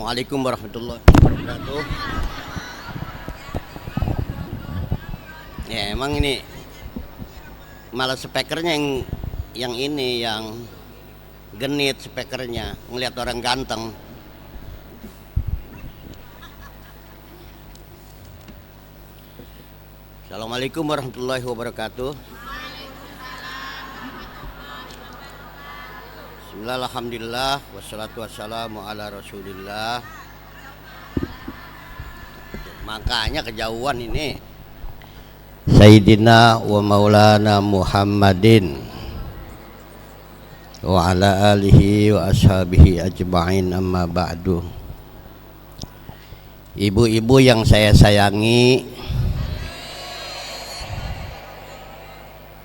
Assalamualaikum warahmatullahi wabarakatuh. Ya emang ini malah speakernya yang ini yang genit speakernya ngelihat orang ganteng. Assalamualaikum warahmatullahi wabarakatuh. Bismillah, alhamdulillah, wassalatu wassalamu ala rasulillah. Makanya kejauhan ini. Sayyidina wa maulana Muhammadin wa ala alihi wa ashabihi ajma'in, amma ba'du. Ibu-ibu yang saya sayangi,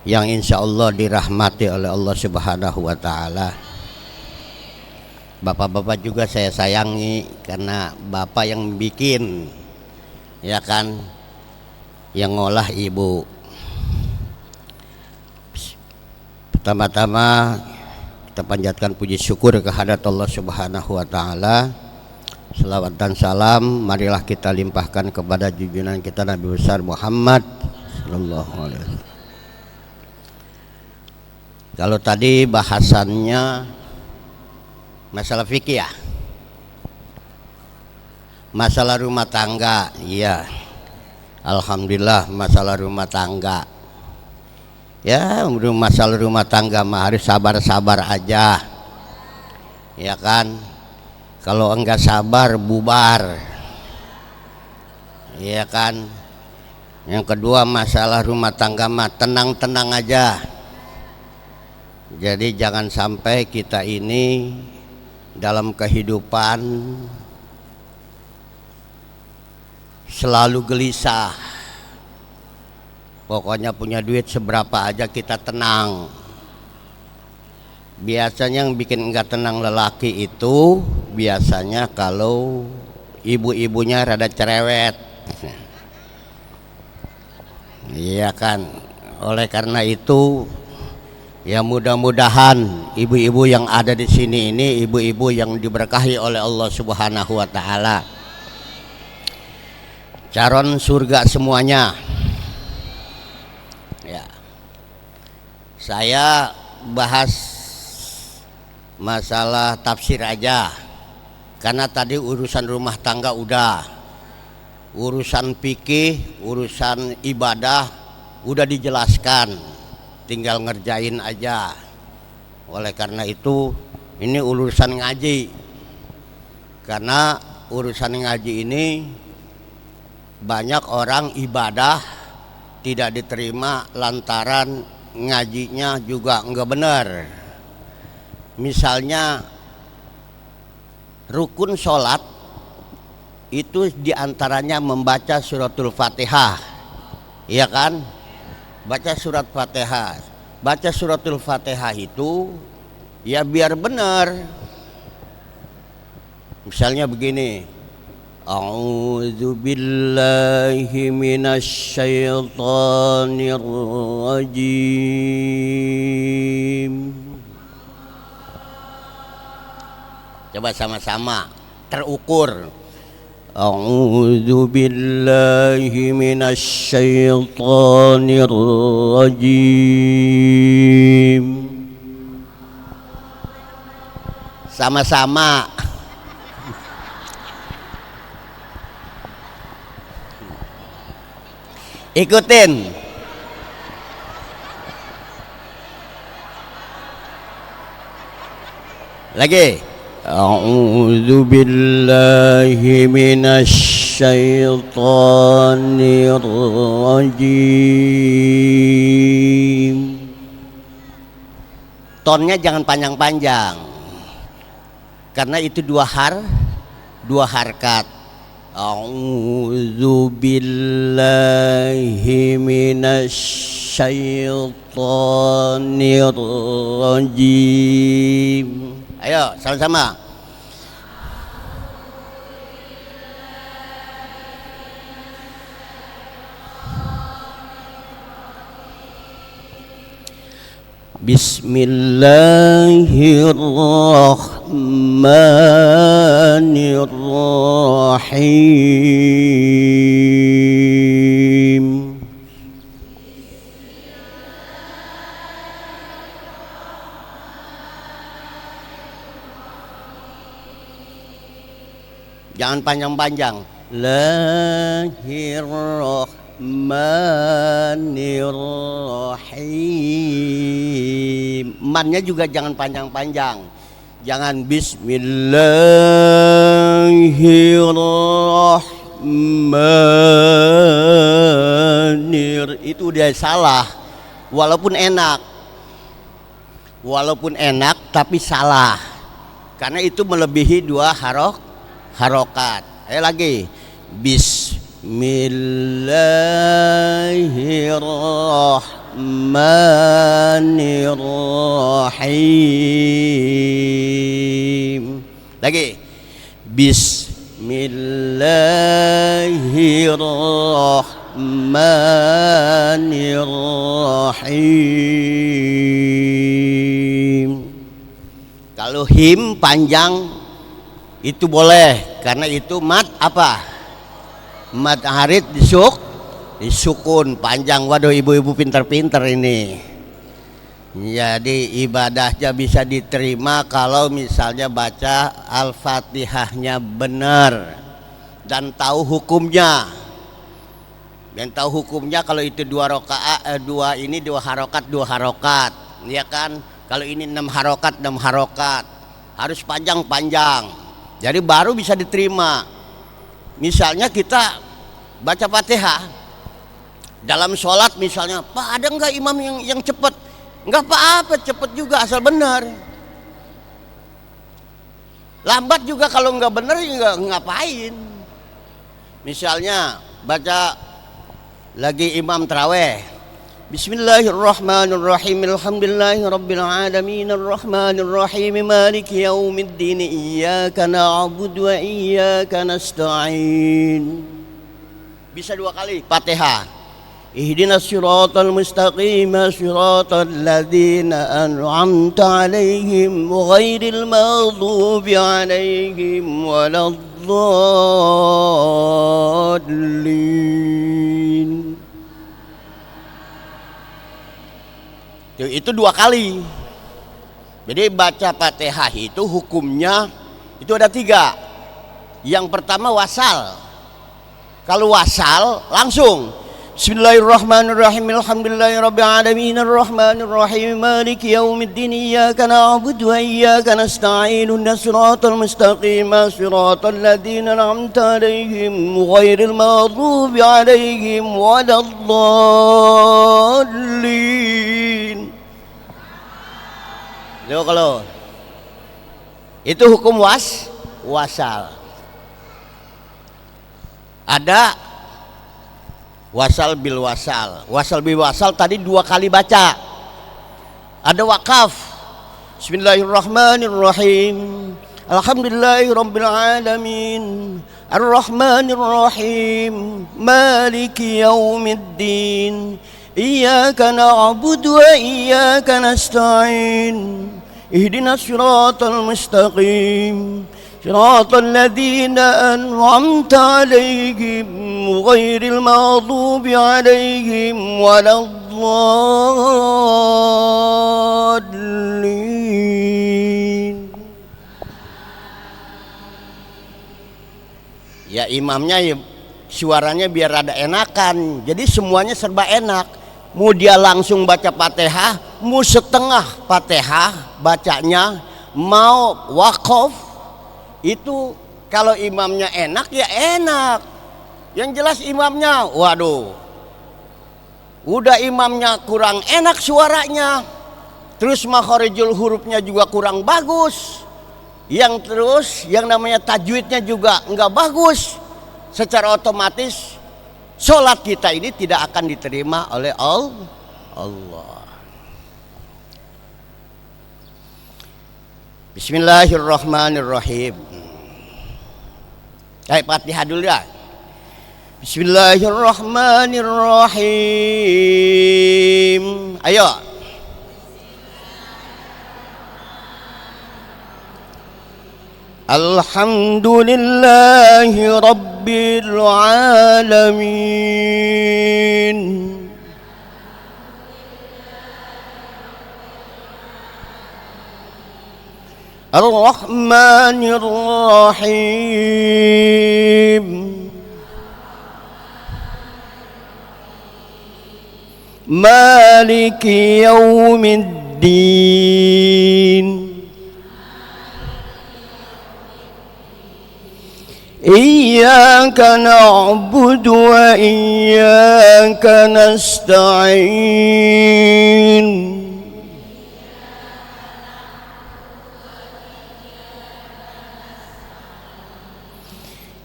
yang insya Allah dirahmati oleh Allah Subhanahu wa ta'ala. Bapak-bapak juga saya sayangi karena bapak yang bikin, ya kan, yang ngolah ibu. Pertama-tama kita panjatkan puji syukur kehadirat Allah Subhanahu wa ta'ala. Selawat dan salam marilah kita limpahkan kepada junjungan kita Nabi besar Muhammad sallallahu alaihi wasallam. Kalau tadi bahasannya masalah fikih ya, masalah rumah tangga, iya. Alhamdulillah masalah rumah tangga. Ya, masalah rumah tangga mah harus sabar-sabar aja. Ya kan? Kalau enggak sabar bubar. Ya kan? Yang kedua masalah rumah tangga mah tenang-tenang aja. Jadi jangan sampai kita ini dalam kehidupan selalu gelisah. Pokoknya punya duit seberapa aja kita tenang. Biasanya yang bikin enggak tenang lelaki itu biasanya kalau ibu-ibunya rada cerewet. Iya kan. Oleh karena itu ya mudah-mudahan ibu-ibu yang ada di sini ini ibu-ibu yang diberkahi oleh Allah Subhanahu wa ta'ala. Calon surga semuanya. Ya. Saya bahas masalah tafsir aja. Karena tadi urusan rumah tangga udah. Urusan fikih, urusan ibadah udah dijelaskan. Tinggal ngerjain aja. Oleh karena itu ini urusan ngaji. Karena urusan ngaji ini banyak orang ibadah tidak diterima lantaran ngajinya juga enggak benar. Misalnya rukun sholat itu diantaranya membaca suratul Fatihah, iya kan? Baca surat Fatihah. Baca suratul Fatihah itu ya biar benar. Misalnya begini, A'udzu billahi minasy syaithanir rajim. Coba sama-sama terukur. A'udzu billahi minasy syaithanir rajim. Sama-sama. Ikutin. Lagi. A'udzu billahi minasy syaithanir rajim. Tonnya jangan panjang-panjang. Karena itu dua harkat. A'udzu billahi minasy syaithanir rajim. Ayo sama-sama. Bismillahirrahmanirrahim. Bismillahirrahmanirrahim. Jangan panjang-panjang. Lahirrahmanirrahim. Mannya juga jangan panjang-panjang. Jangan bismillahirrahmanirrahim. Itu udah salah. Walaupun enak tapi salah. Karena itu melebihi 2 harokat. Ayo lagi. Bismillahirrahmanirrahim. Lagi. Bismillahirrahmanirrahim. Kalau him panjang itu boleh, karena itu mad apa? Mad arid disukun panjang. Waduh, ibu-ibu pintar-pintar ini. Jadi ibadahnya bisa diterima kalau misalnya baca Al-Fatihahnya benar dan tahu hukumnya. Dan tahu hukumnya kalau itu 2 harokat, ya kan? Kalau ini 6 harokat, harus panjang-panjang. Jadi baru bisa diterima. Misalnya kita baca Fatihah dalam sholat misalnya, Pak ada nggak imam yang cepat? Nggak apa-apa, cepat juga asal benar. Lambat juga kalau nggak benar ya nggak ngapain. Misalnya baca lagi imam taraweh. Bismillahirrahmanirrahim. Alhamdulillahirabbil alamin arrahmanirrahim maliki yaumiddin iyyaka na'budu wa iyyaka nasta'in. Bisa 2 kali Fatihah. Ihdinas siratal mustaqim siratal ladzina an'amta 'alaihim ghairil maghdubi 'alaihim waladdallin. Itu 2 kali. Jadi baca Fatihah itu hukumnya itu ada 3. Yang pertama wasal. Kalau wasal langsung Bismillahirrahmanirrahim. Alhamdulillahirabbil alamin arrahmanirrahim maliki yaumiddin iyyaka na'budu wa iyyaka nasta'in ihdinas siratal mustaqim siratal ladzina an'amta 'alaihim ghairil maghdubi 'alaihim waladdallin. Kalau itu hukum wasal. Ada wasal bil wasal. Wasal bil wasal tadi 2 kali baca. Ada wakaf. Bismillahirrahmanirrahim. Alhamdulillahirabbil alamin. Arrahmanirrahim. Maliki yaumiddin. Iyyaka na'budu wa iyyaka nasta'in. Ihdinas siratal mustaqim siratal ladzina an'amta 'alaihim ghairil maghdubi 'alaihim waladdallin. Ya imamnya ya, suaranya biar ada enakan. Jadi semuanya serba enak. Mau dia langsung baca Fatihah, mau setengah Fatihah bacanya, mau wakaf, itu kalau imamnya enak ya enak. Yang jelas imamnya, waduh, udah imamnya kurang enak suaranya, terus makharijul hurufnya juga kurang bagus, yang namanya tajwidnya juga nggak bagus, secara otomatis sholat kita ini tidak akan diterima oleh Allah. Bismillahirrahmanirrahim. Baik, Fatihah dulu ya. Bismillahirrahmanirrahim. Ayo. Alhamdulillahi Rabbil Alamin. Ar-Rahmanir Rahim. Maliki Yaumiddin. Iyyaka na'budu wa iyyaka nasta'in.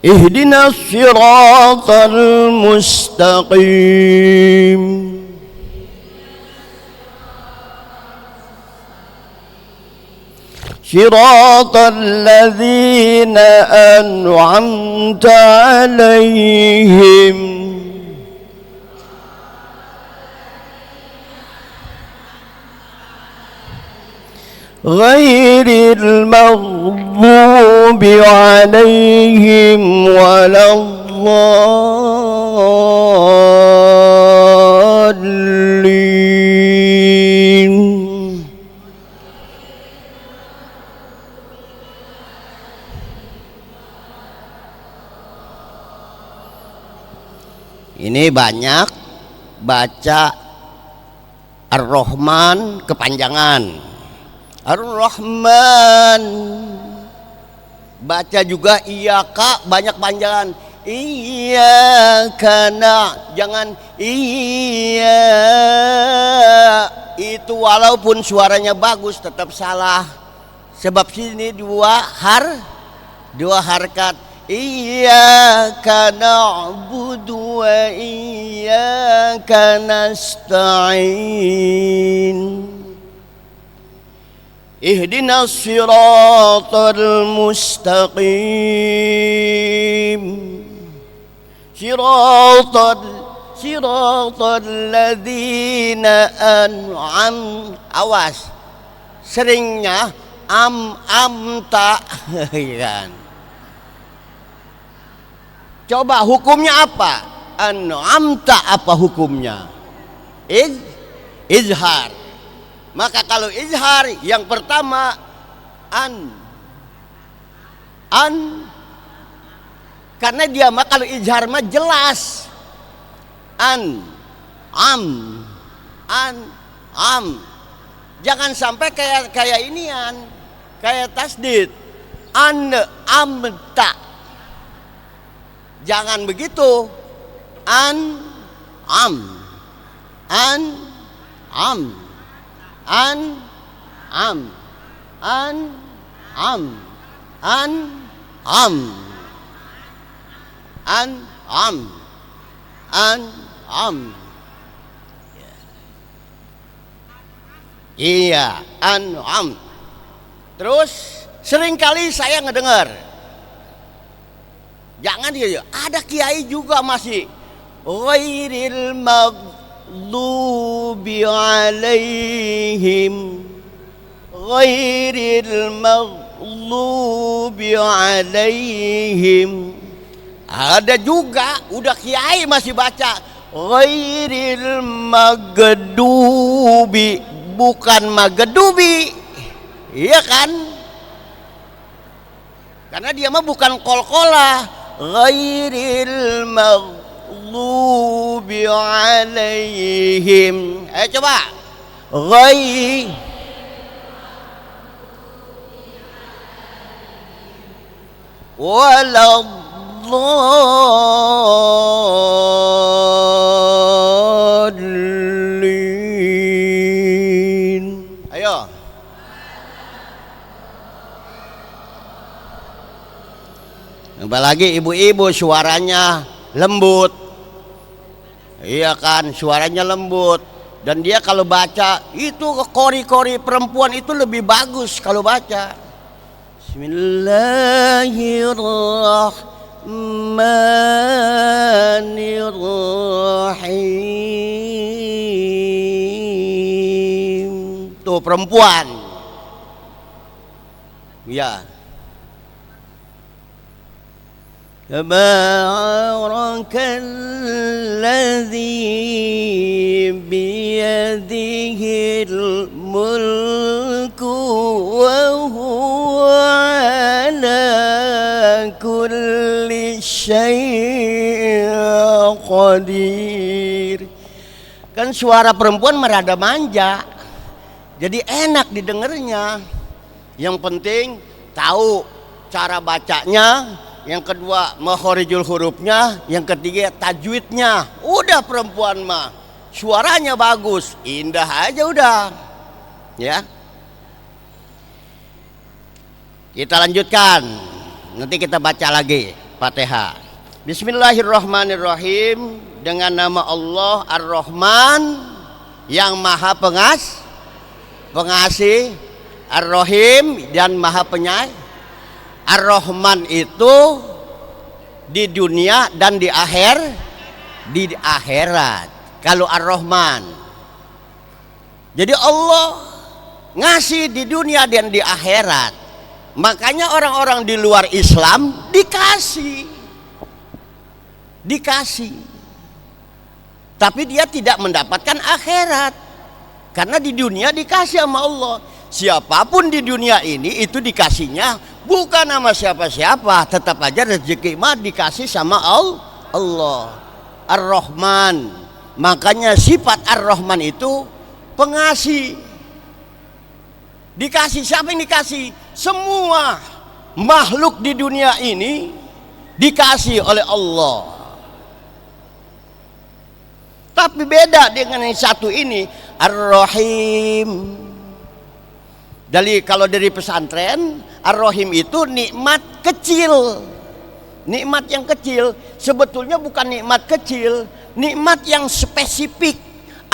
Ihdinas siratal mustaqim. Siratal ladzina an'amta 'alaihim ghairil maghdubi 'alaihim waladdallin. Ini banyak baca Ar-Rahman kepanjangan. Ar-Rahman. Baca juga Iyyaka banyak panjangan. Iyyaka jangan iya. Itu walaupun suaranya bagus tetap salah. Sebab sini dua harkat. Iyyaka na'budu wa iyyaka nasta'in. Ihdinas siratal mustaqim. Siratal ladzina awas seringnya amta kan. Coba hukumnya apa? An'amta apa hukumnya? Izhar. Maka kalau izhar yang pertama karena dia mah kalau izhar mah jelas. Jangan sampai kayak inian, kayak tasdid. Amta. Jangan begitu. Iya, Terus seringkali saya ngedengar, jangan dia ada kiai juga masih ghairil maghdubi alaihim ada juga udah kiai masih baca ghairil maghdubi bukan maghdubi, iya kan? Karena dia mah bukan qalqalah. Ghairil maghdubi alaihim. Coba. Waladdallin. Ayo. Apalagi ibu-ibu suaranya lembut. Iya kan, suaranya lembut. Dan dia kalau baca itu kori-kori perempuan itu lebih bagus kalau baca. Bismillahirrahmanirrahim. Tuh perempuan. Ya. Tabarakalladzi biyadihil mulku wa huwa ala kulli syai'in qadir. Kan suara perempuan merada manja, jadi enak didengarnya. Yang penting tahu cara bacanya, yang kedua makhorijul hurufnya, yang ketiga tajwidnya. Udah perempuan mah suaranya bagus, indah aja udah. Ya. Kita lanjutkan. Nanti kita baca lagi Fatihah. Bismillahirrahmanirrahim. Dengan nama Allah Ar-Rahman yang Maha Pengasih, Ar-Rahim dan Maha Penyayang. Ar-Rahman itu di dunia dan di akhirat. Kalau Ar-Rahman, jadi Allah ngasih di dunia dan di akhirat. Makanya orang-orang di luar Islam dikasih, tapi dia tidak mendapatkan akhirat karena di dunia dikasih sama Allah. Siapapun di dunia ini itu dikasihnya bukan sama siapa-siapa, tetap aja rezeki mah dikasih sama Allah. Ar-Rahman, makanya sifat Ar-Rahman itu pengasih. Dikasih, siapa yang dikasih? Semua makhluk di dunia ini dikasih oleh Allah. Tapi beda dengan yang satu ini, Ar-Rahim. Jadi kalau dari pesantren, Ar-Rahim itu nikmat kecil. Nikmat yang kecil sebetulnya bukan nikmat kecil, nikmat yang spesifik.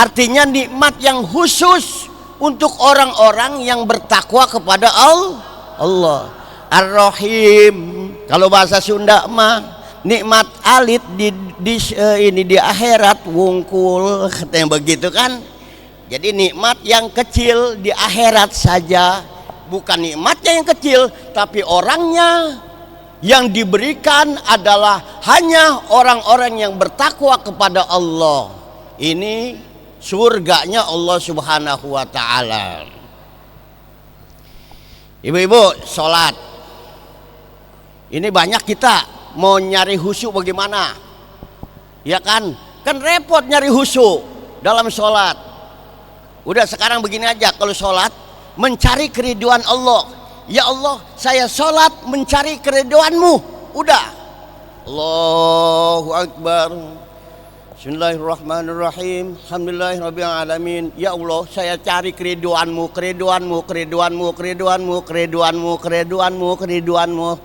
Artinya nikmat yang khusus untuk orang-orang yang bertakwa kepada Allah. Ar-Rahim kalau bahasa Sunda mah nikmat alit di akhirat wungkul, katanya begitu kan. Jadi nikmat yang kecil di akhirat saja, bukan nikmatnya yang kecil, tapi orangnya yang diberikan adalah hanya orang-orang yang bertakwa kepada Allah. Ini surganya Allah Subhanahu wa ta'ala. Ibu-ibu sholat, ini banyak kita mau nyari khusyuk bagaimana, ya kan repot nyari khusyuk dalam sholat. Udah sekarang begini aja, kalau sholat mencari keriduan Allah. Ya Allah, saya sholat mencari keriduanmu. Udah, Allahu Akbar, Bismillahirrahmanirrahim, Alhamdulillahirrahmanirrahim. Ya Allah, saya cari keriduanmu, keriduanmu, keriduanmu, keriduanmu, keriduanmu, keriduanmu, keriduanmu.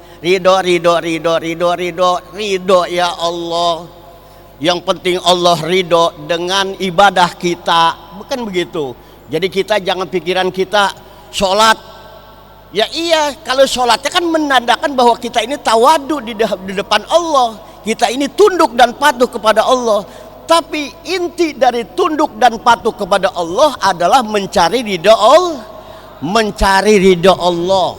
Ridho ya Allah. Yang penting Allah ridho dengan ibadah kita, bukan begitu. Jadi kita jangan pikiran kita sholat, ya iya, kalau sholatnya kan menandakan bahwa kita ini tawadu di depan Allah, kita ini tunduk dan patuh kepada Allah. Tapi inti dari tunduk dan patuh kepada Allah adalah mencari ridho Allah.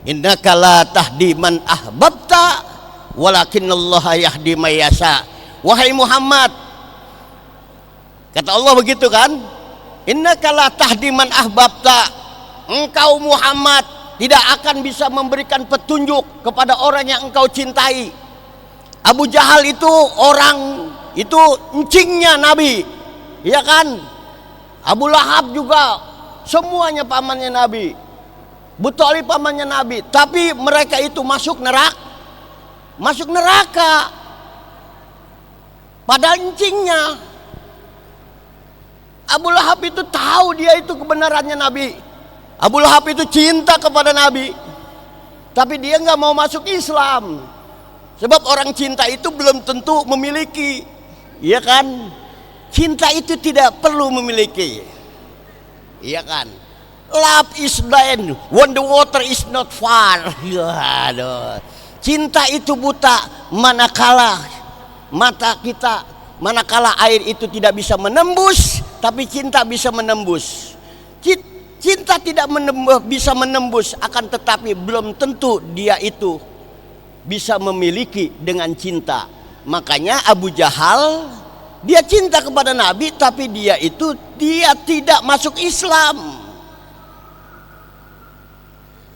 Innaka la tahdi man ahbabta walakinallaha yahdi may yasha. Wahai Muhammad, kata Allah begitu kan, innaka la tahdi man ahbabta, engkau Muhammad tidak akan bisa memberikan petunjuk kepada orang yang engkau cintai. Abu Jahal itu orang, itu encingnya Nabi, ya kan. Abu Lahab juga semuanya pamannya Nabi, Abu Thalib pamannya Nabi, tapi mereka itu masuk neraka pada encingnya. Abu Lahab itu tahu dia itu kebenarannya Nabi. Abu Lahab itu cinta kepada Nabi, tapi dia nggak mau masuk Islam. Sebab orang cinta itu belum tentu memiliki, iya kan? Cinta itu tidak perlu memiliki, iya kan? Love is blind when the water is not far. Aduh. Cinta itu buta manakala air itu tidak bisa menembus, tapi cinta bisa menembus. Cinta tidak bisa menembus, akan tetapi belum tentu dia itu bisa memiliki dengan cinta. Makanya Abu Jahal dia cinta kepada Nabi, tapi dia tidak masuk Islam.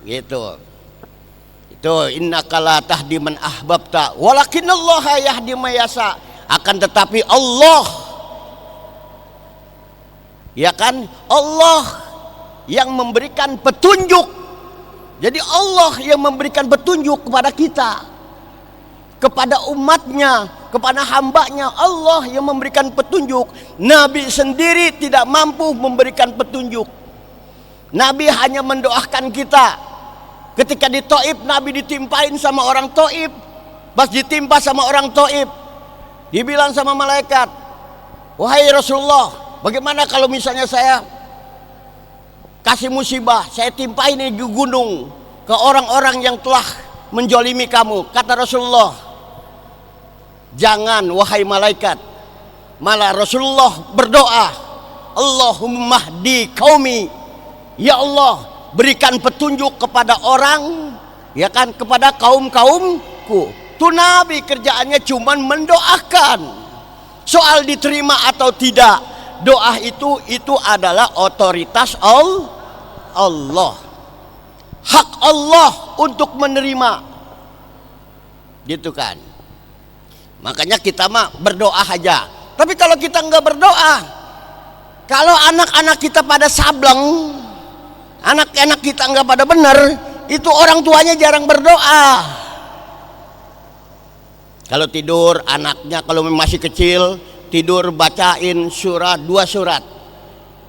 Gitu. Itu innaka la tahdi man ahbabta walakinallaha yahdi may yasha. Akan tetapi Allah, ya kan, Allah yang memberikan petunjuk. Jadi Allah yang memberikan petunjuk kepada kita, kepada umatnya, kepada hambanya. Allah yang memberikan petunjuk. Nabi sendiri tidak mampu memberikan petunjuk. Nabi hanya mendoakan kita. Ketika di Taif, Nabi ditimpain sama orang Taif. Pas ditimpa sama orang Taif, dibilang sama malaikat, wahai Rasulullah, bagaimana kalau misalnya saya kasih musibah, saya timpain di gunung ke orang-orang yang telah menjolimi kamu. Kata Rasulullah, jangan wahai malaikat. Malah Rasulullah berdoa, Allahumma hdi qaumi, ya Allah berikan petunjuk kepada orang, ya kan, kepada kaum-kaumku. Tuh Nabi kerjaannya cuman mendoakan. Soal diterima atau tidak, doa itu adalah otoritas Allah. Hak Allah untuk menerima. Gitu kan. Makanya kita mah berdoa aja. Tapi kalau kita nggak berdoa, kalau anak-anak kita pada sableng, anak-anak kita nggak pada bener, itu orang tuanya jarang berdoa. Kalau tidur anaknya, kalau masih kecil, tidur bacain dua surat.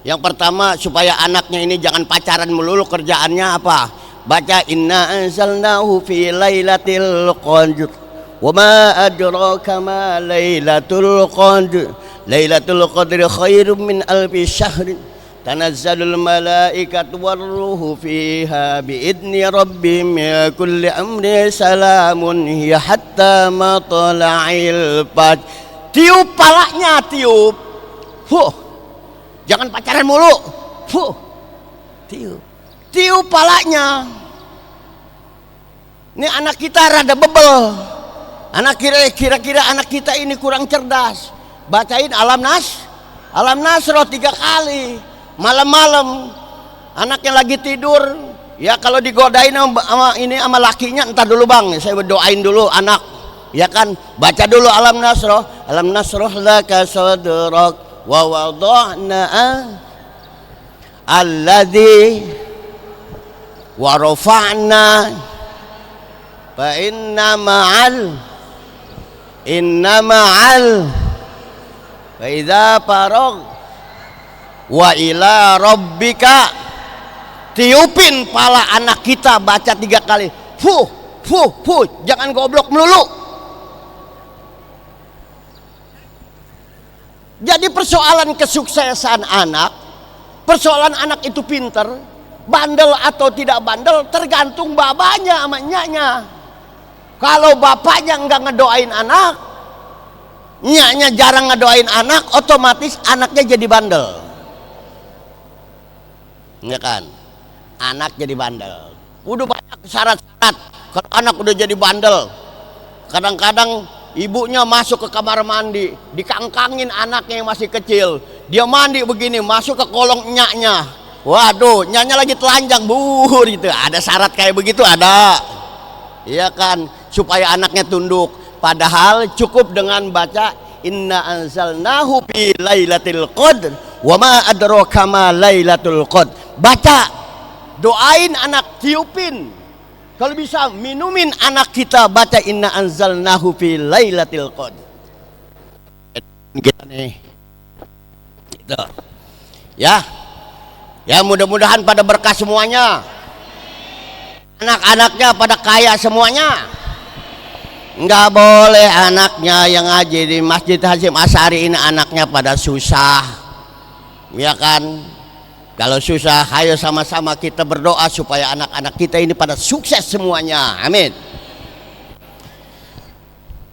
Yang pertama supaya anaknya ini jangan pacaran melulu, kerjaannya apa? Baca inna anzalnahu fi lailatul qadr wa ma adraka ma lailatul qadr lailatul qadri khairum min alfi syahrin tanazzalul malaikatu warruhu fiha biidni rabbihim min kulli amri salamun hiya hatta matla'il fajr. Tiup palanya, tiup. Jangan pacaran mulu. Tiup palanya. Ini anak kita rada bebel. Kira-kira anak kita ini kurang cerdas. Bacain Alam Nasroh 3 kali. Malam-malam anaknya lagi tidur, ya kalau digodain sama lakinya, entar dulu bang, saya berdoain dulu anak, ya kan, baca dulu Alam Nasroh laka sadrak wa wada'na alladzi wa rafa'na fa inna ma'al fa idza faragh wa ila rabbika. Tiupin pala anak kita, baca 3 kali. Jangan goblok melulu. Jadi persoalan kesuksesan anak, persoalan anak itu pinter, bandel atau tidak bandel, tergantung babanya sama nyanya. Kalau bapaknya enggak ngedoain anak, nyanya jarang ngedoain anak, otomatis anaknya jadi bandel. Ya kan, anak jadi bandel. Udah banyak syarat-syarat kalau anak udah jadi bandel. Kadang-kadang ibunya masuk ke kamar mandi, dikangkangin anaknya yang masih kecil, dia mandi begini, masuk ke kolong nyaknya. Waduh, nyaknya lagi telanjang, buhur gitu. Ada syarat kayak begitu, ada. Iya kan, supaya anaknya tunduk. Padahal cukup dengan baca inna anzalnahu fi lailatul qadr wa ma adraka ma lailatul qadr. Baca, doain anak, tiupin. Kalau bisa minumin anak kita, baca inna anzalnahu fi lailatul qadr. Kita nih. Gitu. Ya. Ya mudah-mudahan pada berkah semuanya. Anak-anaknya pada kaya semuanya. Enggak boleh anaknya yang ngaji di Masjid Hasyim Asy'ari ini anaknya pada susah. Ya kan? Kalau susah, ayo sama-sama kita berdoa supaya anak-anak kita ini pada sukses semuanya. Amin.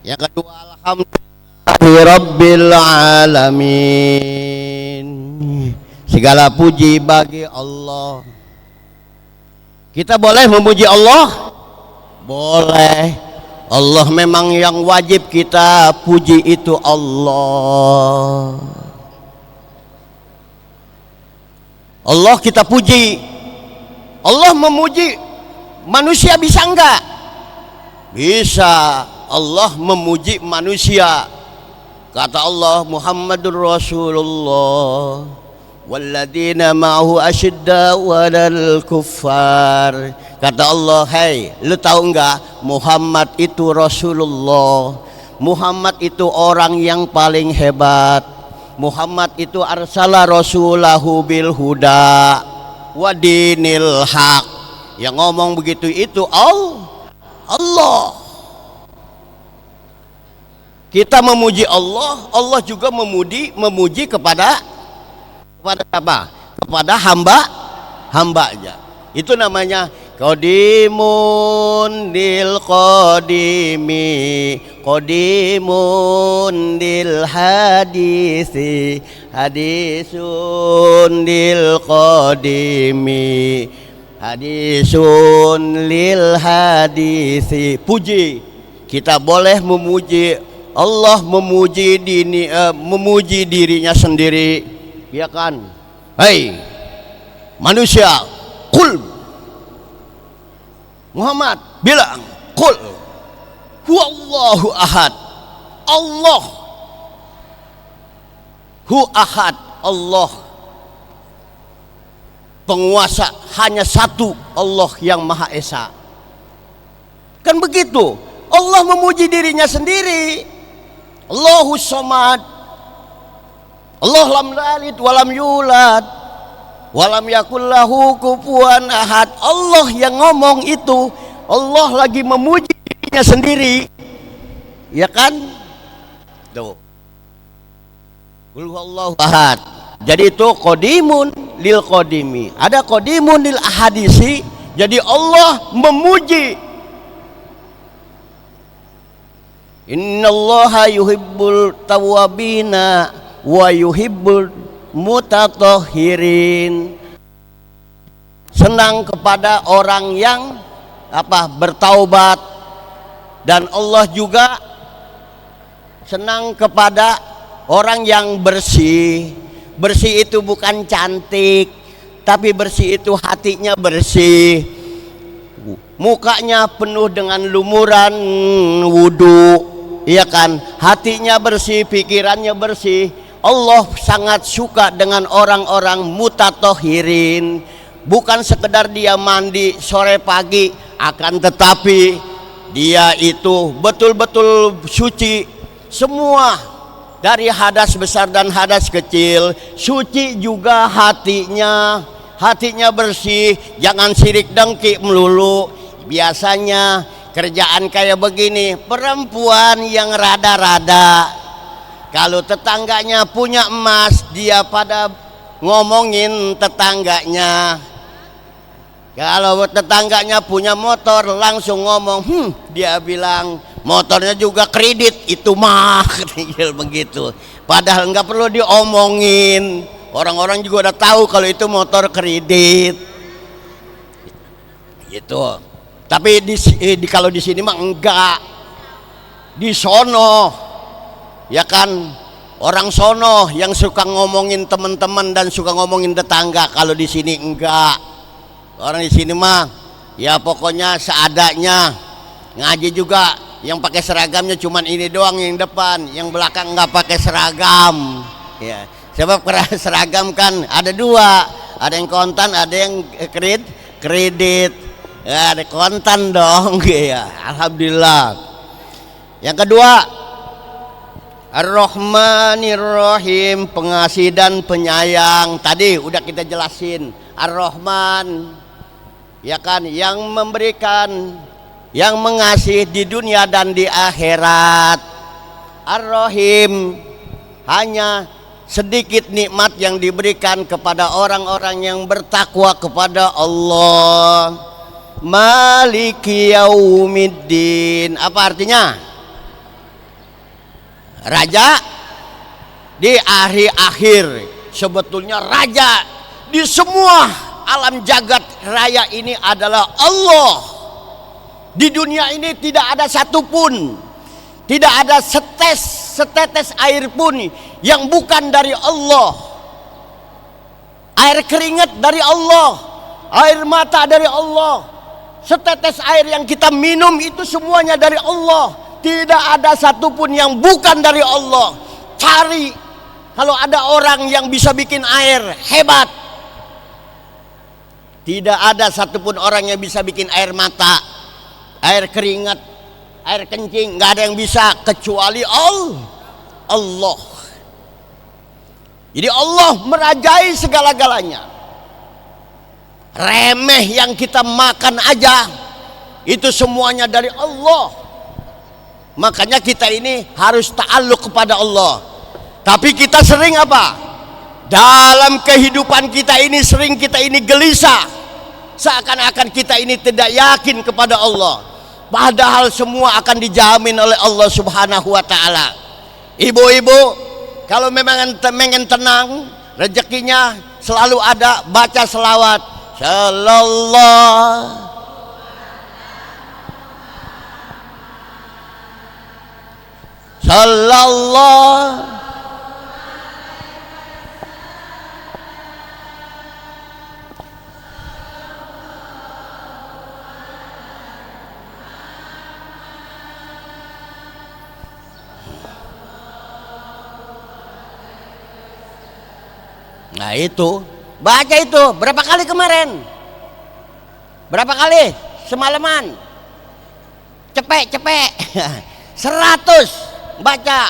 Yang kedua, alhamdulillahirabbil alamin. Segala puji bagi Allah. Kita boleh memuji Allah? Boleh. Allah memang yang wajib kita puji itu Allah. Allah kita puji. Allah memuji manusia bisa enggak? Bisa. Allah memuji manusia. Kata Allah, Muhammadur Rasulullah walladzina ma'ahu asyidda'u 'alal kuffar. Kata Allah, "Hei, lu tahu enggak Muhammad itu Rasulullah. Muhammad itu orang yang paling hebat. Muhammad itu arsala rasulahu bil huda wa dinil haq." Yang ngomong begitu itu Allah. Kita memuji Allah, Allah juga memuji kepada apa? Kepada hambanya. Itu namanya qadimun lil qadimi, qadimun lil hadisi, hadisun lil qadimi, hadisun lil hadisi. Puji, kita boleh memuji Allah, memuji dirinya sendiri. Ya kan? Hei manusia, qul, Muhammad bilang, qul huwallahu ahad, Allah hu ahad, Allah penguasa hanya satu, Allah yang Maha Esa. Kan begitu, Allah memuji dirinya sendiri. Allahus somad, Allah lam yalid walam yulad walam yakul lahu kufuwan ahad. Allah yang ngomong itu, Allah lagi memuji dirinya sendiri. Ya kan? Tuh. Qul huwallahu ahad. Jadi itu qadimun lil qadimi. Ada qadimun lil ahadisi. Jadi Allah memuji. Innallaha yuhibbul tawwabina wa yuhibbul mutatahhirin. Senang kepada orang yang bertaubat, dan Allah juga senang kepada orang yang bersih. Bersih itu bukan cantik, tapi bersih itu hatinya bersih, mukanya penuh dengan lumuran wudu, iya kan, hatinya bersih, pikirannya bersih. Allah sangat suka dengan orang-orang mutatahhirin. Bukan sekedar dia mandi sore pagi, akan tetapi dia itu betul-betul suci semua, dari hadas besar dan hadas kecil. Suci juga hatinya, hatinya bersih, jangan sirik dengki melulu. Biasanya kerjaan kayak begini, perempuan yang rada-rada, kalau tetangganya punya emas, dia pada ngomongin tetangganya. Kalau tetangganya punya motor, langsung ngomong, dia bilang motornya juga kredit, itu mah begitu. Padahal nggak perlu diomongin, orang-orang juga udah tahu kalau itu motor kredit. Gitu. Tapi kalau di sini mah enggak, di sono. Ya kan, orang sono yang suka ngomongin teman-teman dan suka ngomongin tetangga. Kalau di sini enggak. Orang di sini mah ya pokoknya seadanya. Ngaji juga yang pakai seragamnya cuman ini doang yang depan, yang belakang enggak pakai seragam. Ya, sebab seragam kan ada dua, ada yang kontan, ada yang kredit. Ya, ada kontan dong. Ya, alhamdulillah. Yang kedua, Ar-Rahmanir Rahim, pengasih dan penyayang. Tadi udah kita jelasin. Ar-Rahman, ya kan, yang memberikan, yang mengasih di dunia dan di akhirat. Ar-Rahim, hanya sedikit nikmat yang diberikan kepada orang-orang yang bertakwa kepada Allah. Maliki yaumiddin. Apa artinya? Raja di akhir-akhir. Sebetulnya raja di semua alam jagat raya ini adalah Allah. Di dunia ini tidak ada satupun, tidak ada setetes air pun yang bukan dari Allah. Air keringat dari Allah, air mata dari Allah, setetes air yang kita minum itu semuanya dari Allah. Tidak ada satupun yang bukan dari Allah. Cari kalau ada orang yang bisa bikin air hebat. Tidak ada satupun orang yang bisa bikin air mata, air keringat, air kencing, nggak ada yang bisa kecuali Allah. Jadi Allah merajai segala-galanya. Remeh yang kita makan aja itu semuanya dari Allah. Makanya kita ini harus ta'alluq kepada Allah. Tapi kita sering apa? Dalam kehidupan kita ini sering kita ini gelisah, seakan-akan kita ini tidak yakin kepada Allah, padahal semua akan dijamin oleh Allah Subhanahu wa ta'ala. Ibu-ibu, kalau memang pengen tenang, rezekinya selalu ada, baca selawat sallallahu. Nah itu, baca itu berapa kali kemarin? Berapa kali? Semalaman? Cepet 100 baca,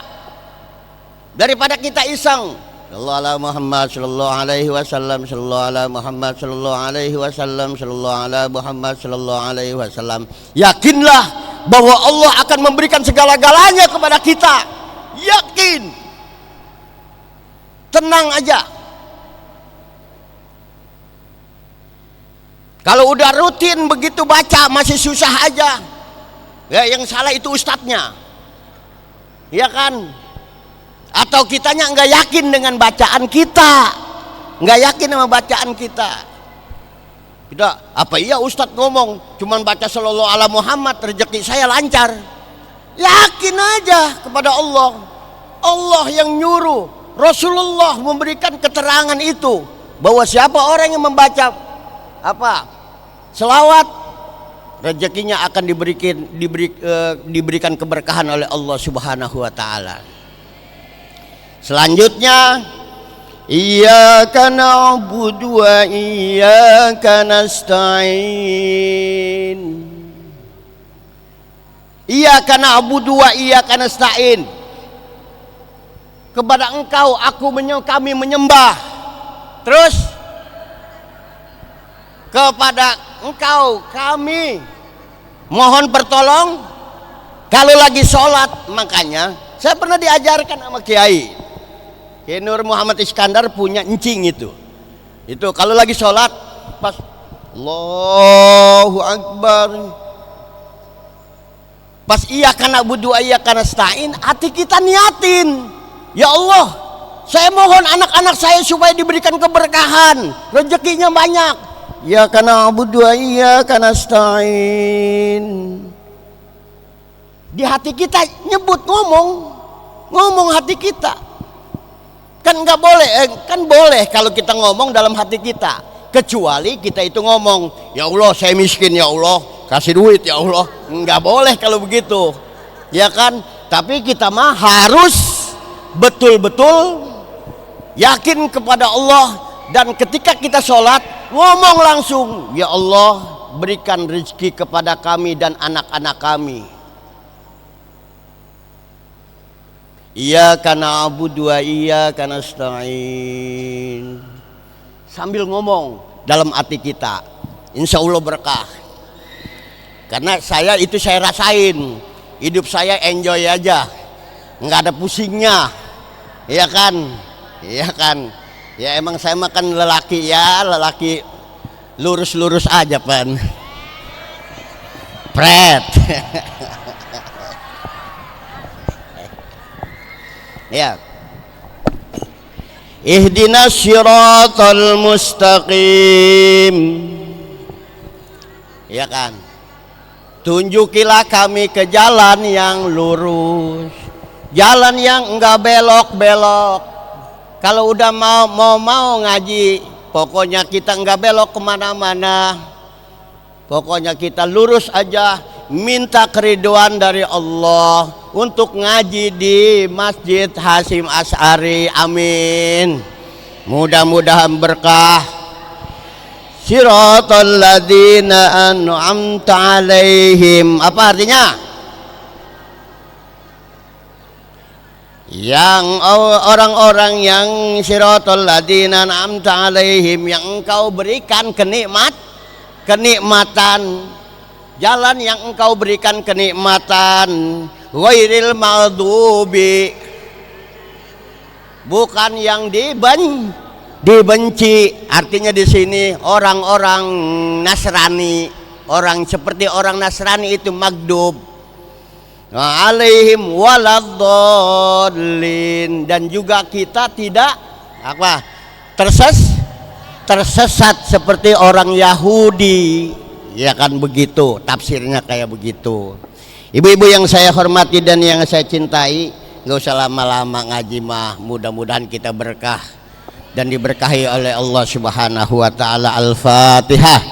daripada kita iseng. Sallallahu ala Muhammad sallallahu alaihi wasallam, sallallahu ala Muhammad sallallahu alaihi wasallam, sallallahu ala Muhammad sallallahu alaihi wasallam. Yakinlah bahwa Allah akan memberikan segala-galanya kepada kita. Yakin. Tenang aja. Kalau udah rutin begitu baca masih susah aja, ya yang salah itu ustadznya, ya kan? Atau kitanya nggak yakin dengan bacaan kita, nggak yakin sama bacaan kita. Kita apa iya ustadz ngomong cuman baca sallallahu ala Muhammad rezeki saya lancar. Yakin aja kepada Allah. Allah yang nyuruh, Rasulullah memberikan keterangan itu bahwa siapa orang yang membaca apa selawat, rezekinya akan diberikan keberkahan oleh Allah Subhanahu wa ta'ala. Selanjutnya, iyyaka na'budu wa iyyaka nasta'in. Iyyaka na'budu wa iyyaka nasta'in. Kepada Engkau kami menyembah. Terus kepada Engkau kami mohon pertolong kalau lagi sholat. Makanya saya pernah diajarkan sama Kiai Nur Muhammad Iskandar punya encing itu kalau lagi sholat pas Allahu Akbar, pas iyyaka na'budu wa iyyaka nasta'in, hati kita niatin, ya Allah saya mohon anak-anak saya supaya diberikan keberkahan, rezekinya banyak. Iyyaka na'budu wa iyyaka nasta'in. Di hati kita nyebut, ngomong hati kita. Kan nggak boleh, kan boleh kalau kita ngomong dalam hati kita. Kecuali kita itu ngomong, ya Allah saya miskin ya Allah, kasih duit ya Allah. Nggak boleh kalau begitu, ya kan? Tapi kita mah harus betul-betul yakin kepada Allah. Dan ketika kita sholat, ngomong langsung, ya Allah berikan rezeki kepada kami dan anak-anak kami. Iyyaka na'budu wa iyyaka nasta'in. Sambil ngomong dalam hati kita, insya Allah berkah. Karena saya rasain, hidup saya enjoy aja, nggak ada pusingnya, iya kan? Iya kan? Ya emang saya makan lelaki lurus-lurus aja pan. Pret. Ya. Ihdinas siratal mustaqim. Ya kan? tunjukilah kami ke jalan yang lurus, jalan yang enggak belok-belok. Kalau udah mau ngaji, pokoknya kita enggak belok kemana-mana, pokoknya kita lurus aja, minta keriduan dari Allah untuk ngaji di Masjid Hasyim Asy'ari. Amin. Mudah-mudahan berkah. Siratal ladzina an'amta alaihim. Apa artinya? Yang orang-orang yang siratal ladzina an'amta alaihim, yang engkau berikan kenikmatan, jalan yang engkau berikan kenikmatan, ghairil maghdubi, bukan yang dibenci. Artinya di sini orang-orang Nasrani, orang seperti orang Nasrani itu maghdub, alaihim waladdallin, dan juga kita tidak tersesat seperti orang Yahudi. Ya kan begitu, tafsirnya kayak begitu. Ibu-ibu yang saya hormati dan yang saya cintai, nggak usah lama-lama ngaji mah, mudah-mudahan kita berkah dan diberkahi oleh Allah Subhanahu wa taala. Al-Fatihah.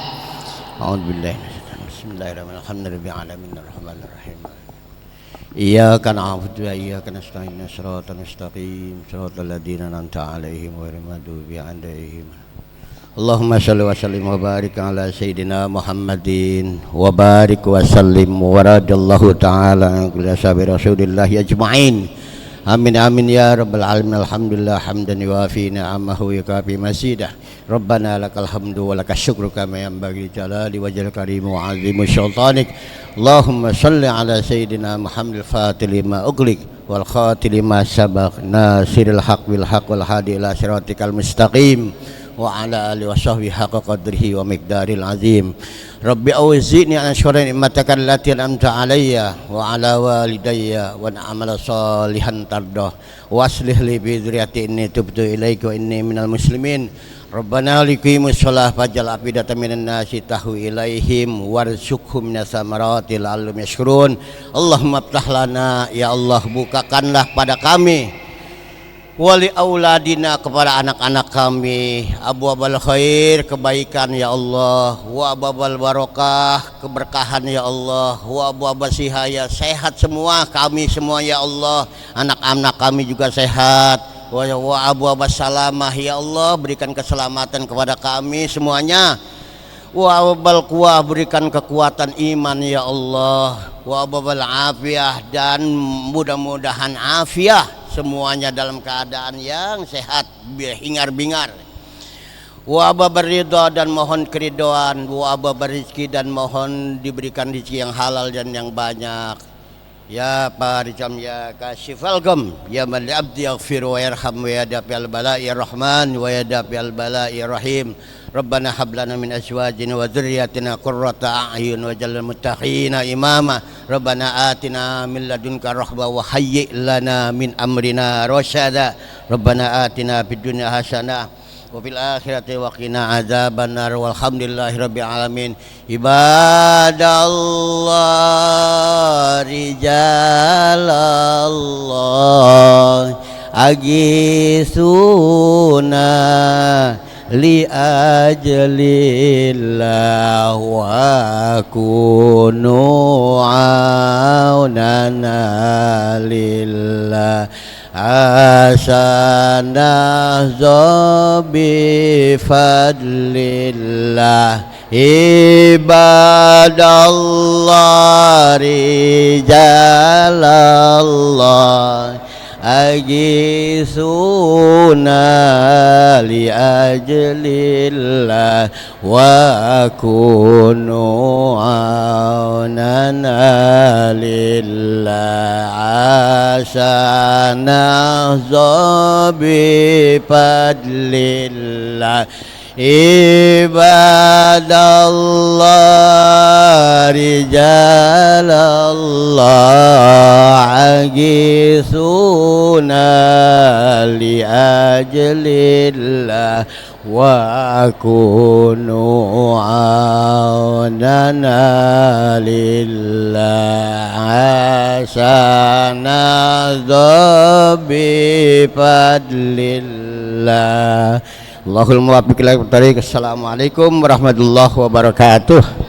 A'udzubillahi Bismillahirrahmanirrahim. Iyyaka na'budu wa iyyaka nasta'in. Shiratal mustaqim, shiratal ladzina an'amta 'alaihim ghairil maghdubi 'alaihim. Allahumma shalli wa sallim wa barik ala sayyidina Muhammadin wa barik wa sallim wa radallahu ta'ala an kulli ashabi Rasulillah ajma'in. Amin amin ya rabbal alamin. Alhamdulillah hamdan yuwafi ni'amahu yukafi masidah. Rabbana lakal hamdu wa lakas syukru kama yanbaghi jalali wajhil karim wa 'azimi sultanik. Allahumma shalli ala sayyidina Muhammadil fatih lima ughliq wal khatim lima sabaq nasiril haq bil haq wal hadi ila siratikal mustaqim wa ala alihi wa sahbihi haqqa qadrihi wa miqdaril azim. Rabbi awzi'ni an ashkura ni'mataka allati an'amta alayya wa ala walidayya wa a'mala salihan tardah wa aslih li bi dzurriyyati inni tubtu ilaika wa inni minal muslimin. Rabbana liqimus shalah faj'al afidatan minan nasi tahwi ilaihim warzuqhum minas samarati la'allahum yashkurun. Allahumma iftah lana, ya Allah bukakanlah pada kami, wali auladina, kepada anak-anak kami, abwabal khair, kebaikan ya Allah, wa abwabal barokah, keberkahan ya Allah, wa abwabal sihaya, sehat semua kami semua ya Allah, anak-anak kami juga sehat, wa abwabal salamah ya Allah, berikan keselamatan kepada kami semuanya, wa abwabal quwah, berikan kekuatan iman ya Allah, wa abwabal afiyah, dan mudah-mudahan afiyah semuanya dalam keadaan yang sehat, hingar-bingar. Wa ababar ridha, dan mohon keridoan, wa ababar rizki, dan mohon diberikan rezeki yang halal dan yang banyak. Ya Paricam ya Kasyifal Gham, ya man li abdi yaghfir wa yarham wa yadafi al bala'i rahman wa yadafi al bala'i rahim. Rabbana hab lana min azwajina wa dzurriyyatina qurrata a'yun waj'alna muttaqina imama. Rabbana atina min ladunka rahmah wa hayyi' lana min amrina rasyada. Rabbana atina fid dunya hasanah wa fil akhirati wa qina adzabannar. Walhamdulillahi rabbil alamin. Ibadallah rijalallah agisuna li ajlillah wa kunu aunana lillah hasanah zobi fadlillah. Ibadallah rijalallah agisuna li ajlillah wa kunu aunana lillah hasanah zobi fadlillah. ibadallah rijalallah agisuna li ajlillah wa kunu aunana lillah asana dhabi fadlillah. Allahul muwaffiq ila thoriq. Assalamualaikum warahmatullahi wabarakatuh.